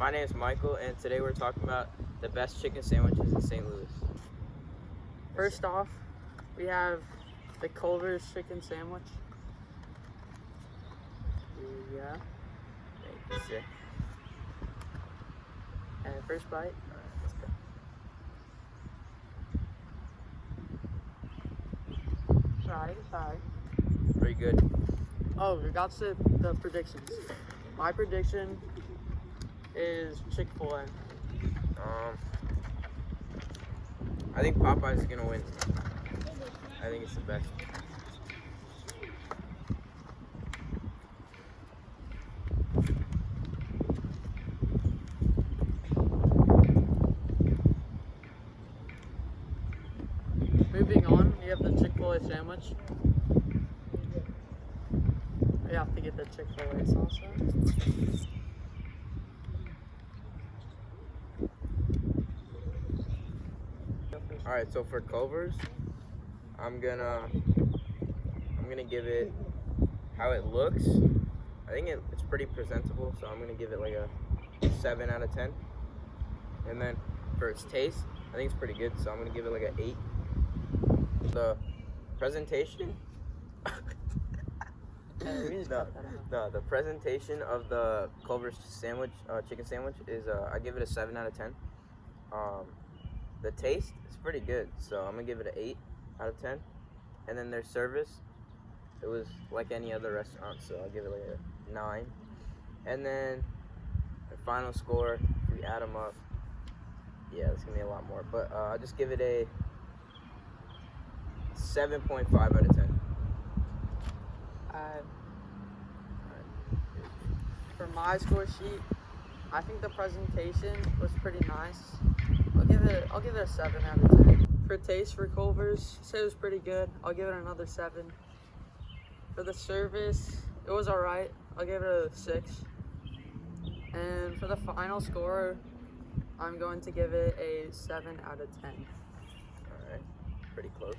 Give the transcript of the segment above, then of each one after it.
My name is Michael, and today we're talking about the best chicken sandwiches in St. Louis. First off, we have the Culver's chicken sandwich. Yeah. Thank you, sir. And first bite. Alright, let's go. Alright. Pretty good. Oh, we got to the predictions. My prediction is Chick-Fil-A. I think Popeyes is gonna win. I think it's the best. Moving on, we have the Chick-Fil-A sandwich. We have to get the Chick-Fil-A salsa. All right, so for Culver's, I'm gonna give it how it looks. I think it's pretty presentable, so I'm gonna give it like a 7 out of 10. And then for its taste, I think it's pretty good, so I'm gonna give it like an 8. The presentation, the presentation of the Culver's sandwich, chicken sandwich is I give it a 7 out of 10. The taste is pretty good, so I'm gonna give it an 8 out of 10. And then their service, it was like any other restaurant, so I'll give it like a 9. And then the final score, if we add them up, yeah, it's gonna be a lot more, but I'll just give it a 7.5 out of 10. For my score sheet, I think the presentation was pretty nice. I'll give it a 7 out of 10. For taste, for Culver's, say it was pretty good. I'll give it another 7. For the service, it was alright. I'll give it a 6. And for the final score, I'm going to give it a 7 out of 10. Alright, pretty close.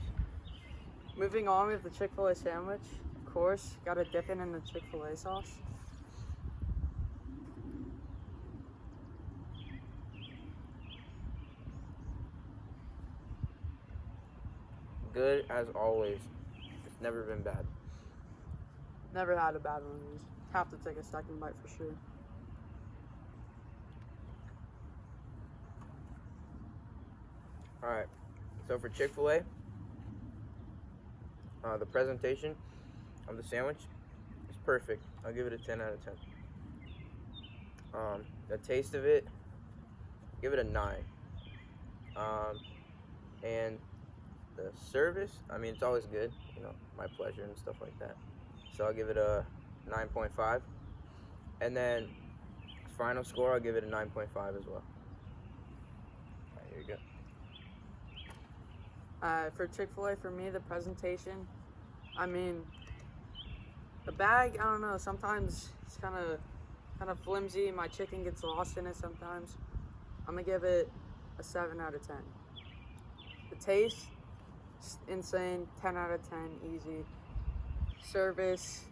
Moving on with the Chick-fil-A sandwich, of course, gotta dip it in the Chick-fil-A sauce. Good as always. It's never been bad. Never had a bad one of these. Have to take a second bite for sure. Alright, so for Chick-fil-A, the presentation of the sandwich is perfect. I'll give it a 10 out of 10. The taste of it, give it a 9. And the service, I mean, it's always good, you know, my pleasure and stuff like that. So I'll give it a 9.5. And then final score, I'll give it a 9.5 as well. Alright, here you go. For Chick-fil-A, for me, the presentation, I mean, the bag, I don't know, sometimes it's kind of flimsy. My chicken gets lost in it sometimes. I'm gonna give it a 7 out of 10. The taste, insane, 10 out of 10, easy. Service,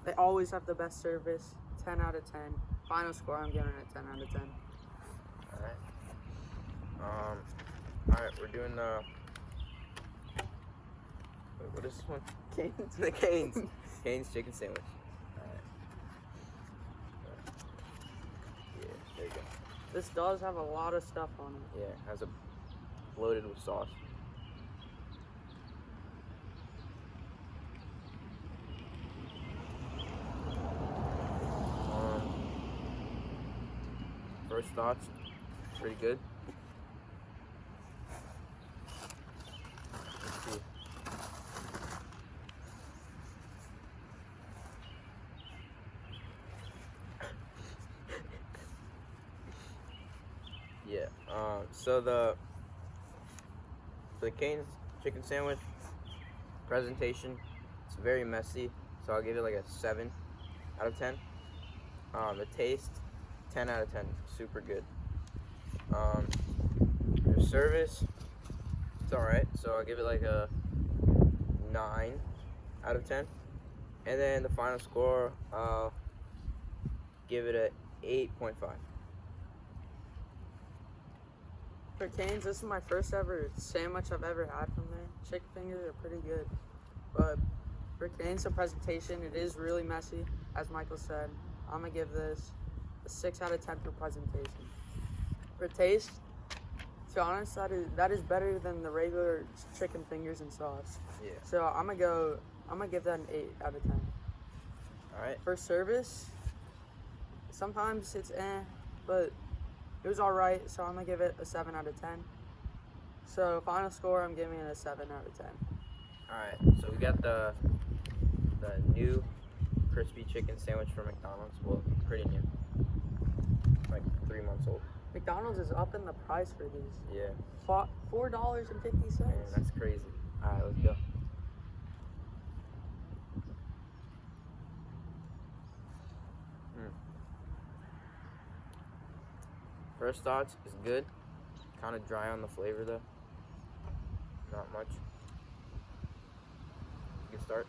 they always have the best service, 10 out of 10. Final score, I'm giving it a 10 out of 10. Alright, we're doing the, wait, what is this one? Canes. The Canes. Canes chicken sandwich. Alright. Yeah, there you go. This does have a lot of stuff on it. Yeah, it has a loaded with sauce. First thoughts, pretty good. Let's see. Yeah, so the Cane's chicken sandwich presentation, it's very messy, so I'll give it like a 7 out of 10. The taste, 10 out of 10, super good. The service, it's alright, so I'll give it like a 9 out of 10. And then the final score, I'll give it a 8.5. For Cane's, this is my first ever sandwich I've ever had from there. Chicken fingers are pretty good. But for Cane's, the presentation, it is really messy, as Michael said. I'm going to give this a 6 out of 10 for presentation. For taste, to be honest, that is better than the regular chicken fingers and sauce. Yeah. So I'm gonna give that an 8 out of 10. Alright. For service, sometimes it's but it was alright, so I'm gonna give it a 7 out of 10. So final score, I'm giving it a 7 out of 10. Alright, so we got the new crispy chicken sandwich from McDonald's. Well, pretty new. Like 3 months old. McDonald's is up in the price for these. Yeah. $4.50. Man, that's crazy. Alright, let's go. First thoughts is good. Kind of dry on the flavor though. Not much. You can start.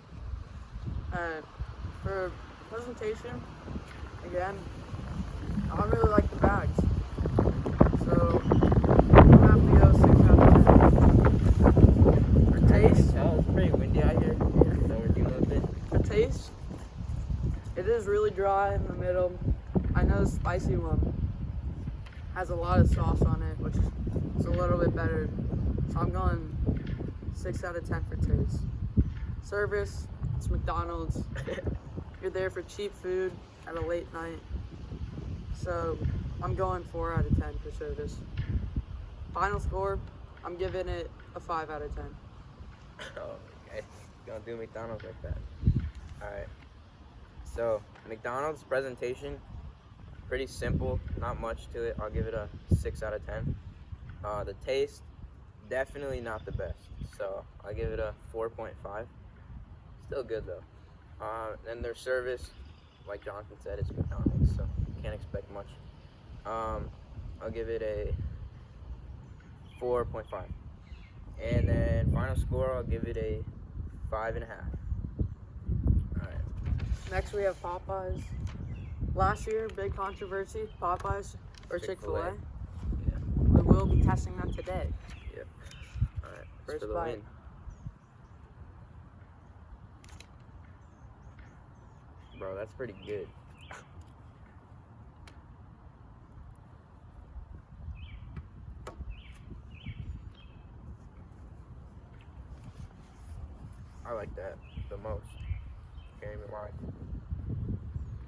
For presentation, again, I don't really like the bags. So I'm gonna have to go 6 out of 10. For taste, It's pretty windy out here. So we're dealing with it. for taste, it is really dry in the middle. I know the spicy one has a lot of sauce on it, which is a little bit better. So I'm going 6 out of 10 for taste. Service, it's McDonald's. You're there for cheap food at a late night. So I'm going 4 out of 10 for service. Final score, I'm giving it a 5 out of 10. Oh, okay. Don't do McDonald's like that. Alright. So, McDonald's presentation, pretty simple, not much to it. I'll give it a 6 out of 10. The taste, definitely not the best. So, I'll give it a 4.5. Still good though. And their service, like Jonathan said, it's McDonald's, so can't expect much. I'll give it a 4.5. And then final score, I'll give it a 5.5. Alright. Next we have Popeyes. Last year, big controversy, Popeyes or Chick-Fil-A. Yeah. We will be testing them today. Yep. Alright. First For the bite. win. Bro, that's pretty good. I like that the most. Can't even lie.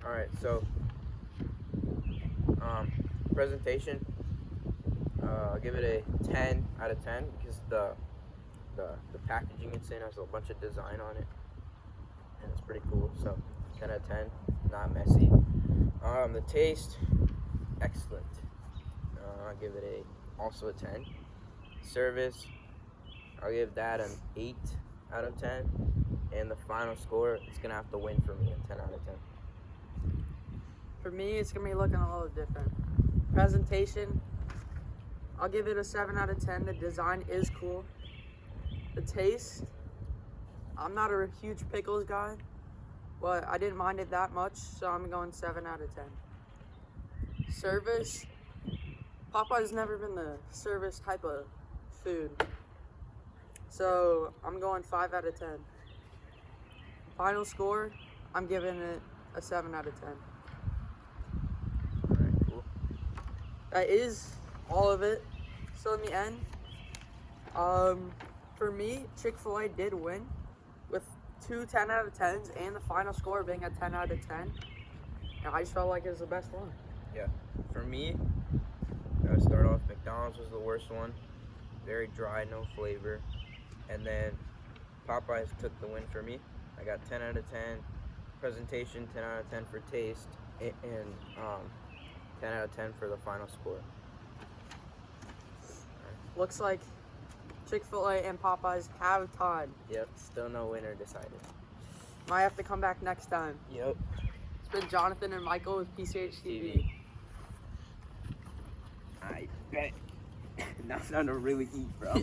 Alright, so presentation, I'll give it a 10 out of 10 because the packaging it's in has a bunch of design on it and it's pretty cool. So 10 out of 10, not messy. The taste, excellent. I'll give it also a 10. Service, I'll give that an 8 out of 10. And the final score, it's gonna have to win for me, a 10 out of 10. For me, it's gonna be looking a little different. Presentation, I'll give it a 7 out of 10. The design is cool. The taste, I'm not a huge pickles guy, but I didn't mind it that much, so I'm going 7 out of 10. Service, Popeye's never been the service type of food, so I'm going 5 out of 10. Final score, I'm giving it a 7 out of 10. Alright, cool. That is all of it. So in the end, for me, Chick-Fil-A did win with 2 10 out of 10s and the final score being a 10 out of 10. And I just felt like it was the best one. Yeah, for me, I start off, McDonald's was the worst one. Very dry, no flavor. And then Popeyes took the win for me. I got 10 out of 10. Presentation, 10 out of 10 for taste. And 10 out of 10 for the final score. Looks like Chick-fil-A and Popeyes have tied. Yep, still no winner decided. Might have to come back next time. Yep. It's been Jonathan and Michael with PCH TV. I bet. Now it's time to really eat, bro.